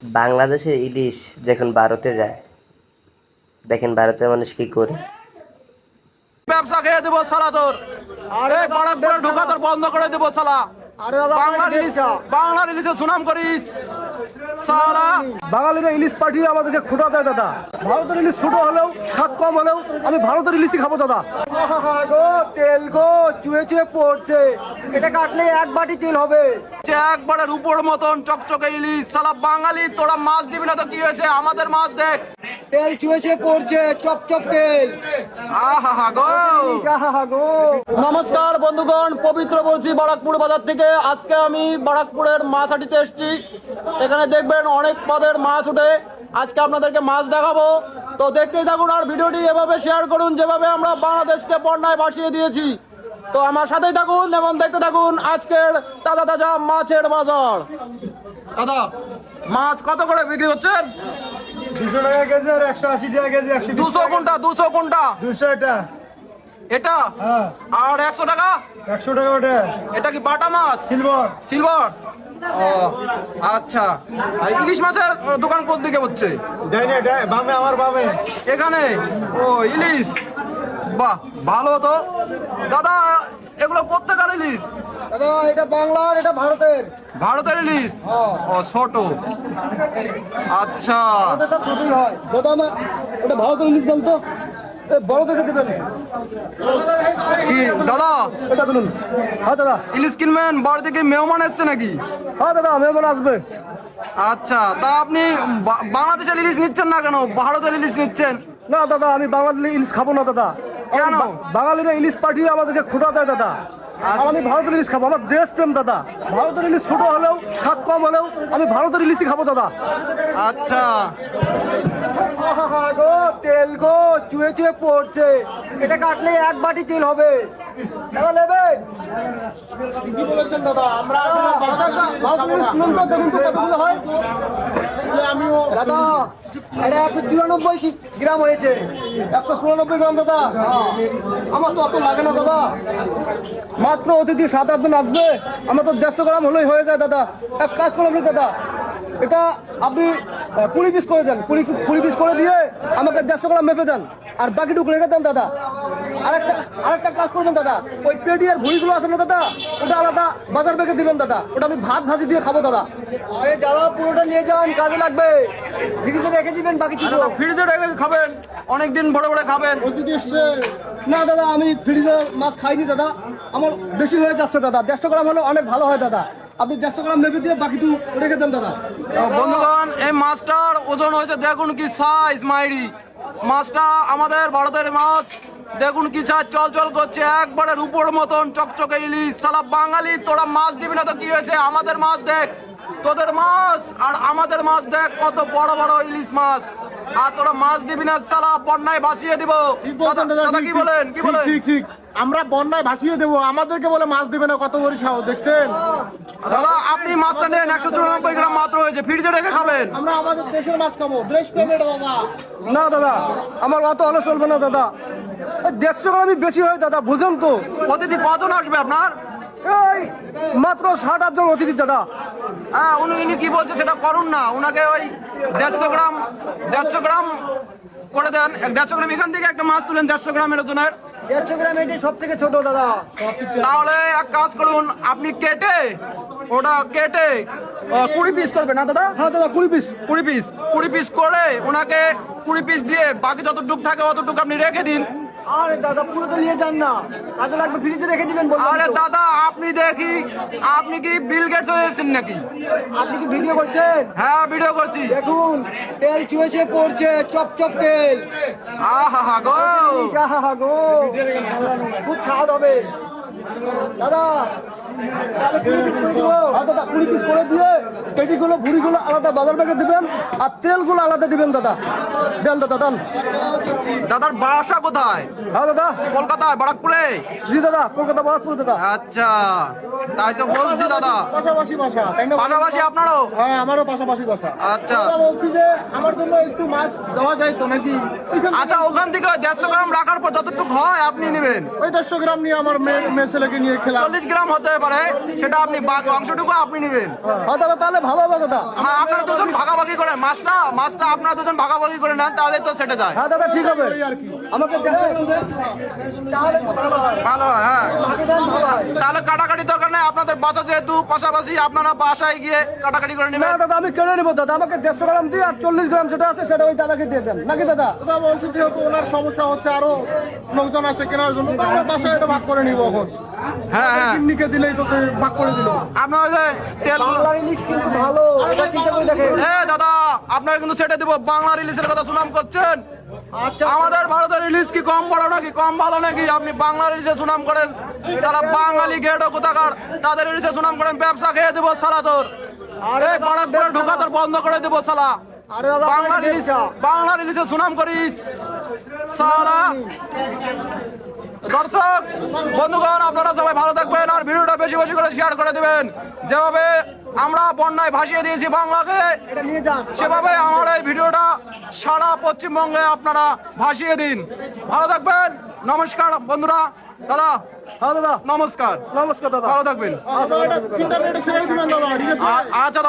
বাংলাদেশের ইলিশ যখন ভারতে যায়, দেখেন ভারতের মানুষ কি করে। ব্যবসা খেয়ে দেবো সালা তোর। আরে বারাকপুরে ঢোকা তোর বন্ধ করে দেবো সালা। আরে দাদা বাংলার ইলিশে সুনাম করিস সালা। বাঙালিরা ইলিশ পাঠিয়ে আমাদেরকে খোটা দেয় দাদা। ভারতের ইলিশ ছোট হলেও স্বাদ কম হলেও আমি ভারতের ইলিশই খাবো দাদা। গো তেল গো চুয়ে চুয়ে পড়ছে, এটা কাটলে এক বাটি তেল হবে। একবারে রূপোর মতন চকচকে ইলিশ সালা। বাঙালি তোরা মাছ দিবি না তো কি হয়েছে, আমাদের মাছ দেখ। তেল চুয়ে চুয়ে পড়ছে, চপ চপ তেল। আহা গো। গো নমস্কার বন্ধুগণ, পবিত্র বলছি বারাকপুর বাজার থেকে। আজকে আমি বারাকপুরের মাছ হাটিতে এসেছি। এখানে দেখবেন অনেক পদের মাছ উঠে। আজকে আপনাদেরকে মাছ দেখাবো, তো দেখতেই থাকুন আর ভিডিওটি এভাবে শেয়ার করুন যেভাবে আমরা বাংলাদেশকে বন্যায় ভাসিয়ে দিয়েছি। তো আমার সাথেই থাকুন এবং দেখতে থাকুন আজকের তাজা তাজা মাছের বাজার। দাদা মাছ কত করে বিক্রি হচ্ছেন? 200 টাকা কেজি আর 180 টাকা কেজি। 200 কোনটা? 200 কোনটা? 200 এটা। এটা হ্যাঁ, আর 100 টাকা 100 টাকা ওটা। এটা কি বাটা মাছ? সিলভার। সিলভার। ও আচ্ছা। আর ইলিশ মাছের দোকান কোন দিকে হচ্ছে? ডাইনে বামে, আমার বামে। এখানে। ও ইলিশ, বাহ ভালো তো। দাদা এগুলো কোত্থেকার ইলিশ? দাদা এটা বাংলার, এটা ভারতের। ভারতের ইলিশ? হ্যাঁ। ও ছোট। আচ্ছা আমাদেরটা ছোটই হয় দাদা। আমার ওটা ভারতের ইলিশ দাম তো। বড় দেখে দেবেন কি দাদা? এটা বলুন। হ্যাঁ দাদা। ইলিশ কিনবেন? বাড়ি থেকে মেহমান এসছে নাকি? হ্যাঁ দাদা, মেহমান আসবে। আচ্ছা, তা আপনি বাংলাদেশের ইলিশ নিচ্ছেন না কেন, ভারতের ইলিশ নিচ্ছেন? না দাদা, আমি বাঙালি ইলিশ খাবো না দাদা। কেন? বাঙালিরা ইলিশ পাঠিয়ে আমাদেরকে খোটা দেয় দাদা। আর আমি ভারতের ইলিশ খাবো। আমার দেশ প্রেম দাদা। ভারতের ইলিশ ছোট হলেও স্বাদ কম হলেও আমি ভারতের ইলিশই খাবো দাদা। আচ্ছা। গো তেল গো চুয়ে চুয়ে পড়ছে, এটা কাটলে এক বাটি তেল হবে। দাদা নেবে? কি বলেছেন দাদা? আমরা ভারতের ইলিশ শুনুন তো, দেখুন তো কতগুলো হয়। আমিও দাদা এটা 194 গ্রাম হয়েছে। 196 গ্রাম দাদা। আমার তো অত লাগে না দাদা, মাত্র অতিথি 7-8 জন আসবে, আমার তো 150 গ্রাম হলেই হয়ে যায় দাদা। এক কাজ করুন দাদা, এটা আপনি 20 পিস করে দেন। 20 পিস করে দিয়ে আমাকে 150 গ্রাম মেপে দেন, আর বাকিটুকু রেখে দেন দাদা। আরেকটা কাজ করবেন দাদা, ওই পেটি আর ভুঁড়িগুলো আছে না দাদা, ওটা আলাদা বাজার বেগে দিবেন দাদা। ওটা আমি ভাত ভাজি দিয়ে খাবো দাদা। আরে দাদা পুরোটা নিয়ে যান, কাজে লাগবে। ফ্রিজে রেখে দিবেন বাকিটুকু। দাদা ফ্রিজে রেখে খাবেন, অনেকদিন বড় বড় খাবেন। না দাদা, আমি ফ্রিজে মাছ খাইনি দাদা, আমার বেশি হয়ে যাচ্ছে দাদা। 150 গ্রাম হলে অনেক ভালো হয় দাদা। আপনি 150 গ্রাম মেপে দিয়ে বাকিটু রেখে দেন দাদা। তো বন্ধুগণ, এই মাছটার ওজন হয়েছে, দেখুন কি সাইজ মাইরি। মাছটা আমাদের ভারতের মাছ, দেখুন কি সাইজ, চল চল করছে, একবারে রূপোর মতন চকচকে ইলিশ সালা। বাঙালি তোরা মাছ দিবি না তো কি হয়েছে, আমাদের মাছ দেখ। তোদের মাছ আর আমাদের মাছ দেখ, কত বড় বড় ইলিশ মাছ। আর তোরা মাছ দিবি না সালা, বন্যায় ভাসিয়ে দিব। দাদা কি বলেন, কি বলেন? ঠিক আমরা বন্যায় ভাসিয়ে দেবো, আমাদেরকে বলে মাছ দিবে না, কত বড় সাহস দেখছেন? দাদা আপনি মাছটা নেন, 194 গ্রাম মাত্র হয়েছে, ফ্রিজে রেখে খাবেন। আমরা আমাদের দেশের মাছ খাবো, দেশ প্রেমের দাদা। না দাদা, আমার অত হলে চলবে না দাদা। 150 গ্রামই বেশি হয় দাদা, বুঝেন তো। অতিথি কজন আসবে আপনার? এই মাত্র 7-8 জন অতিথি দাদা। হ্যাঁ, উনি কি বলছে সেটা করুন না, উনাকে ওই 150 গ্রাম করে দেন। 150 গ্রাম এখান থেকে একটা মাছ তুলেন 150 গ্রামের ওজনের। 150 গ্রাম এটাই সব থেকে ছোট দাদা। তাহলে এক কাজ করুন, আপনি কেটে 20 পিস করবেন না দাদা? হ্যাঁ দাদা, 20 পিস। 20 পিস করে ওনাকে 20 পিস দিয়ে বাকি যতটুকু থাকে অতটুকু আপনি রেখে দিন। আরে দাদা পুরোটা নিয়ে যান না, কাজে লাগবে, ফ্রিজে রেখে দিবেন বললাম আরে তো। দাদা আপনি কি বিল গেটস হয়েছেন নাকি? আপনি কি ভিডিও করছেন? হ্যাঁ ভিডিও করছি। দেখুন তেল চুয়ে চুয়ে পড়ছে, চপ চপ তেল। আহা গো। গো খুব স্বাদ হবে দাদা। তাহলে 20 পিস করে দিব। হ্যাঁ দাদা, 20 পিস করে দিয়ে পেটিগুলো ভুড়িগুলো আলাদা বাজার ব্যাগে দিবেন, আর তেলগুলো আলাদা দিবেন দাদা। দেন দাদা, দেন। দাদার বাসা কোথায়? হ্যাঁ দাদা, কলকাতায়, বারাকপুরে? জি দাদা, কলকাতা বারাকপুর দাদা। আচ্ছা, তাই তো বলছি দাদা। পাশাপাশি বাসা, তাই না? পাশাপাশি আপনারও? হ্যাঁ, আমারও পাশাপাশি বাসা। আচ্ছা দাদা বলছি যে আমার জন্য একটু মাছ দেওয়া যায় তো নাকি? আচ্ছা, ওখান থেকে 150 গ্রাম রাখার পর যতটুকু হয় আপনি নেবেন। ওই 150 গ্রাম নিয়ে আমার মেয়ে ছেলেকে নিয়ে খেলাম। 40 গ্রাম হতে পারে সেটা আপনি অংশটুকু আপনি নেবেন। হ্যাঁ দাদা, তাহলে ভালো হবে দাদা। হ্যাঁ, আপনারা দুজন ভাগাভাগি করেন মাছটা আপনারা দুজন ভাগাভাগি করে নেন, তাহলে তো সেটা যায়। হ্যাঁ দাদা, ঠিক হবে। আমাকে 150 গ্রাম দেন, তাহলে তো ভালো হয়। ভালো হয়, হ্যাঁ। ভাগে দেন, ভালো হয়। তাহলে কাটাকাটি দরকার নেই, আপনাদের বাসা যেহেতু পাশাপাশি আপনারা বাসায় গিয়ে কাটাকাটি করে না নেবেন। দাদা, আমি কেড়ে নেবো দাদা। আমাকে 150 গ্রাম দিয়ে আর 40 গ্রাম যেটা আছে সেটা ওই দাদাকে দিয়ে দেন, নাকি দাদা? দাদা বলছি যেহেতু ওনার সমস্যা হচ্ছে, আরো লোকজন আসে কেনার জন্য, তো আমরা বাসায় এটা ভাগ করে নিব এখন। হ্যাঁ, হ্যাঁ। কিডনিকে দিলেই তো ভাগ করে দিল। আপনার ওই যে তেল বাংলার ইলিশ কিন্তু ভালো, এটা চিন্তা করে দেখেন। দাদা আপনাকে কিন্তু সেটা দিব। বাংলা রিলিজের কথা সুনাম করছেন, আচ্ছা, আমাদের ভারতের রিলিজ কি কম বড় নাকি কম ভালো নাকি? আপনি বাংলা রিলিজে সুনাম করেন, সারা বাঙালি গেটো কোথাকার, তাদের রিলিজে সুনাম করেন, ব্যবসা খেয়ে দেবো সালা তোর। আরে বারাকপুরে ঢোকা তোর বন্ধ করে দেবো সালা। আরে দাদা, বাংলা রিলিজে সুনাম করিস সালা। দর্শক বন্ধুগণ, আপনারা সবাই ভালো থাকবেন আর ভিডিওটা বেশি বেশি করে শেয়ার করে দিবেন। যেভাবে আমরা বন্যায় ভাসিয়ে দিয়েছি বাংলাকে, এটা নিয়ে যান। সেভাবে আমার এই ভিডিওটা সারা পশ্চিমবঙ্গে আপনারা ভাসিয়ে দিন। ভালো থাকবেন, নমস্কার বন্ধুরা। দাদা হ্যাঁ দাদা, নমস্কার, নমস্কার দাদা। ভালো থাকবেন। আপনারা এটা 3টা প্লেটে ছেড়ে দিবেন দাদা, ঠিক আছে? আচ্ছা।